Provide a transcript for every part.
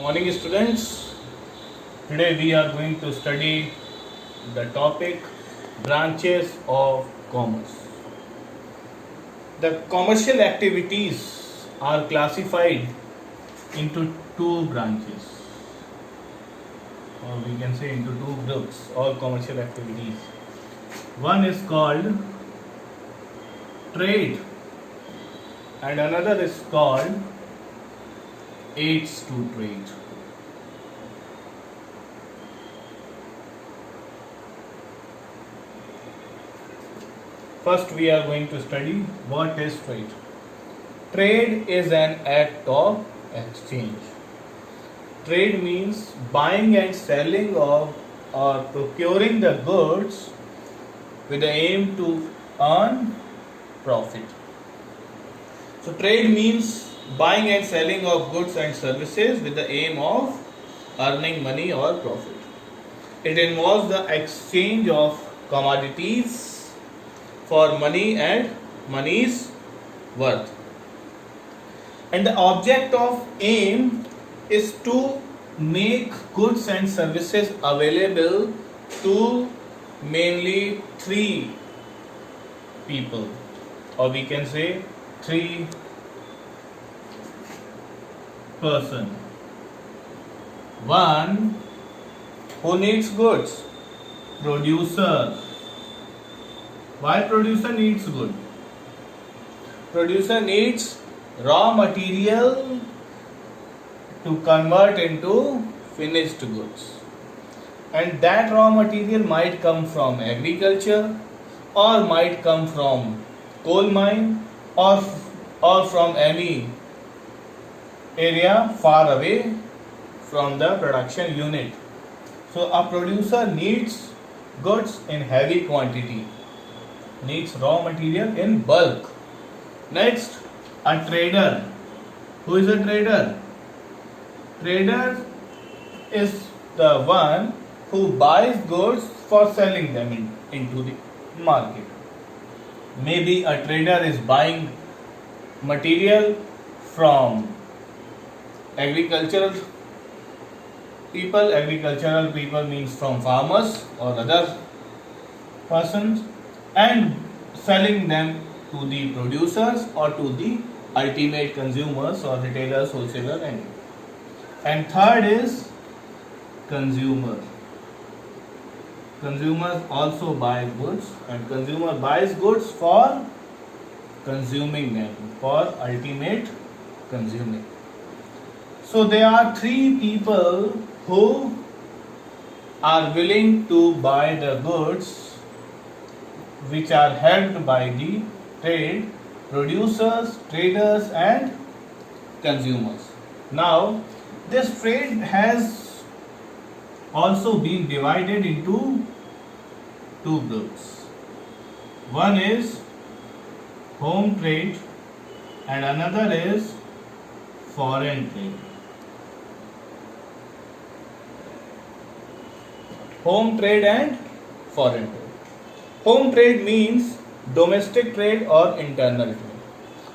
Morning students. Today we are going to study the topic branches of commerce. The commercial activities are classified into two branches, or we can say into two groups, all commercial activities. One is called trade and another is called aids to trade. First, we are going to study what is trade. Trade is an act of exchange. Trade means buying and selling of or procuring the goods with the aim to earn profit. So, trade means buying and selling of goods and services with the aim of earning money or profit. It involves the exchange of commodities for money and money's worth. And the object of aim is to make goods and services available to mainly three people, or we can say three person. One who needs goods, producer. Why producer needs good? Producer needs raw material to convert into finished goods, and that raw material might come from agriculture, or might come from coal mine, or from any area far away from the production unit. So a producer needs goods in heavy quantity, needs raw material in bulk. Next, a trader. Who is a trader? Trader is the one who buys goods for selling them into the market. Maybe a trader is buying material from agricultural people means from farmers or other persons, and selling them to the producers or to the ultimate consumers or retailers, wholesaler, and third is consumer. Consumers also buy goods, and consumer buys goods for consuming them, for ultimate consuming. So there are three people who are willing to buy the goods which are helped by the trade: producers, traders, and consumers. Now, this trade has also been divided into two groups. One is home trade and another is foreign trade. Home trade and foreign trade. Home trade means domestic trade or internal trade.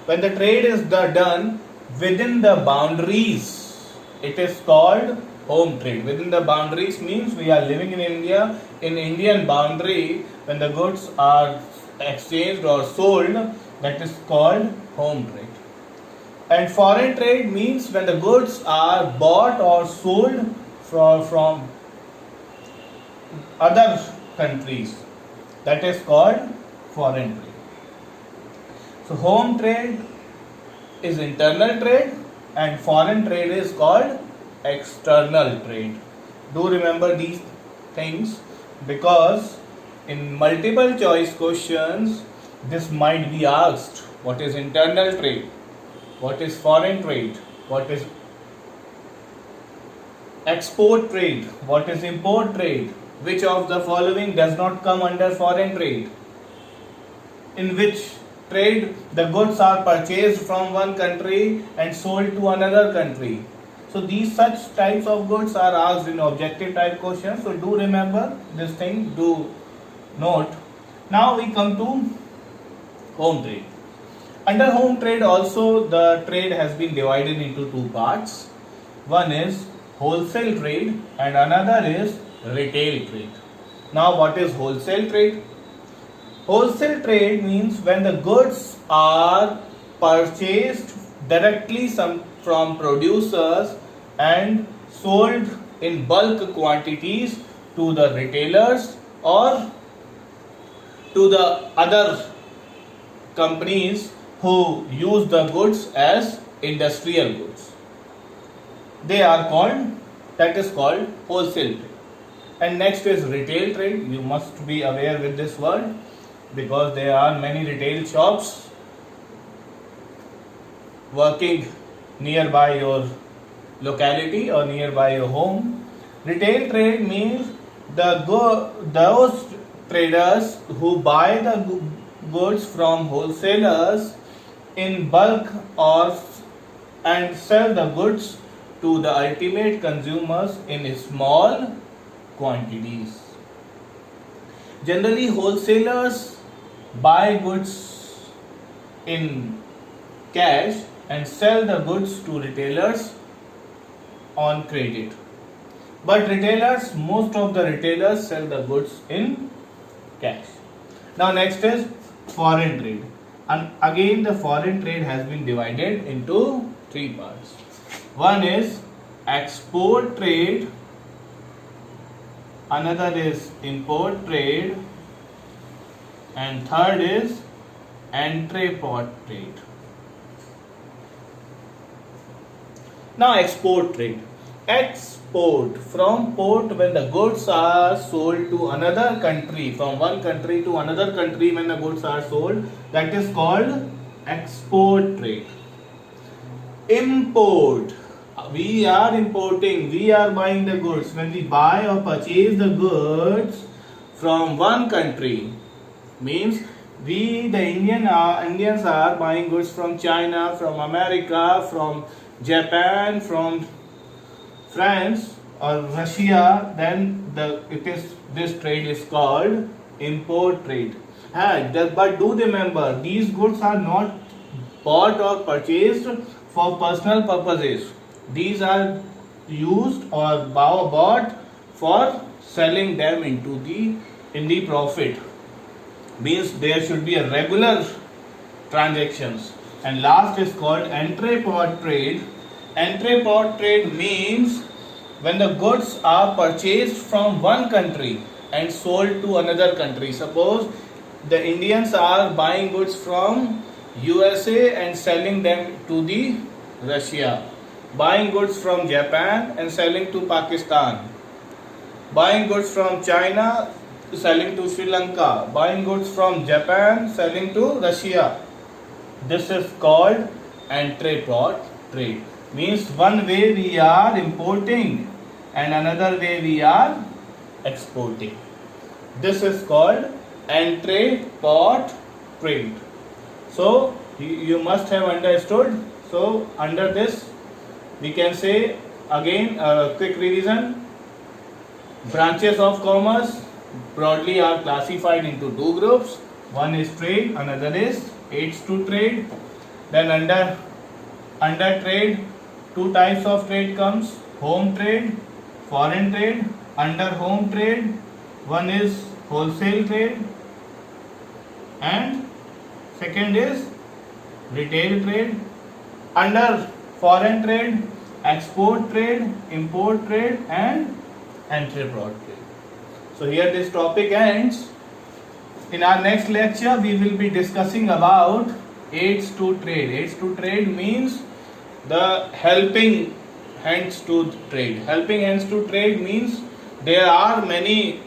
When the trade is done within the boundaries, it is called home trade. Within the boundaries means we are living in India. In Indian boundary, when the goods are exchanged or sold, that is called home trade. And foreign trade means when the goods are bought or sold from other countries, that is called foreign trade. So home trade is internal trade and foreign trade is called external trade. Do remember these things, because in multiple choice questions this might be asked: what is internal trade, what is foreign trade, what is export trade, what is import trade, which of the following does not come under foreign trade, in which trade the goods are purchased from one country and sold to another country. So these such types of goods are asked in objective type questions. So do remember this thing, do note. Now we come to home trade. Under home trade also the trade has been divided into two parts. One is wholesale trade and another is retail trade. Now what is wholesale trade? Wholesale trade means when the goods are purchased directly from producers and sold in bulk quantities to the retailers or to the other companies who use the goods as industrial goods. That is called wholesale trade. And next is retail trade. You must be aware with this word because there are many retail shops working nearby your locality or nearby your home. Retail trade means those traders who buy the goods from wholesalers in bulk and sell the goods to the ultimate consumers in small quantities. Generally, wholesalers buy goods in cash and sell the goods to retailers on credit. But most of the retailers sell the goods in cash. Now next is foreign trade. And again the foreign trade has been divided into three parts. One is export trade, another is import trade, and third is entrepot trade. Now export trade. Export from port when the goods are sold to another country, from one country to another country when the goods are sold, that is called export trade. Import. We are importing, we are buying the goods. When we buy or purchase the goods from one country, means the Indians are buying goods from China, from America, from Japan, from France or Russia, then this trade is called import trade. But do remember, these goods are not bought or purchased for personal purposes. These are used or bought for selling them in the profit. Means there should be a regular transactions. And last is called entrepot trade. Entrepot trade means when the goods are purchased from one country and sold to another country. Suppose the Indians are buying goods from USA and selling them to the Russia, buying goods from Japan and selling to Pakistan, buying goods from China selling to Sri Lanka, buying goods from Japan selling to Russia. This is called entrepot trade. Means one way we are importing and another way we are exporting. This is called entrepot trade. So you must have understood. So under this we can say again a quick revision. Branches of commerce broadly are classified into two groups. One is trade, another is aids to trade. Then under trade, two types of trade comes: home trade, foreign trade. Under home trade, one is wholesale trade and second is retail trade. Under foreign trade, export trade, import trade and entrepot trade. So here this topic ends. In our next lecture we will be discussing about aids to trade. Aids to trade means the helping hands to trade. Helping hands to trade means there are many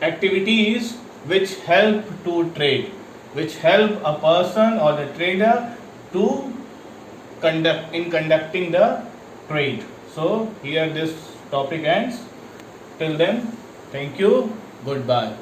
activities which help to trade, which help a person or the trader to conducting the trade. So here this topic ends. Till then, thank you. Goodbye.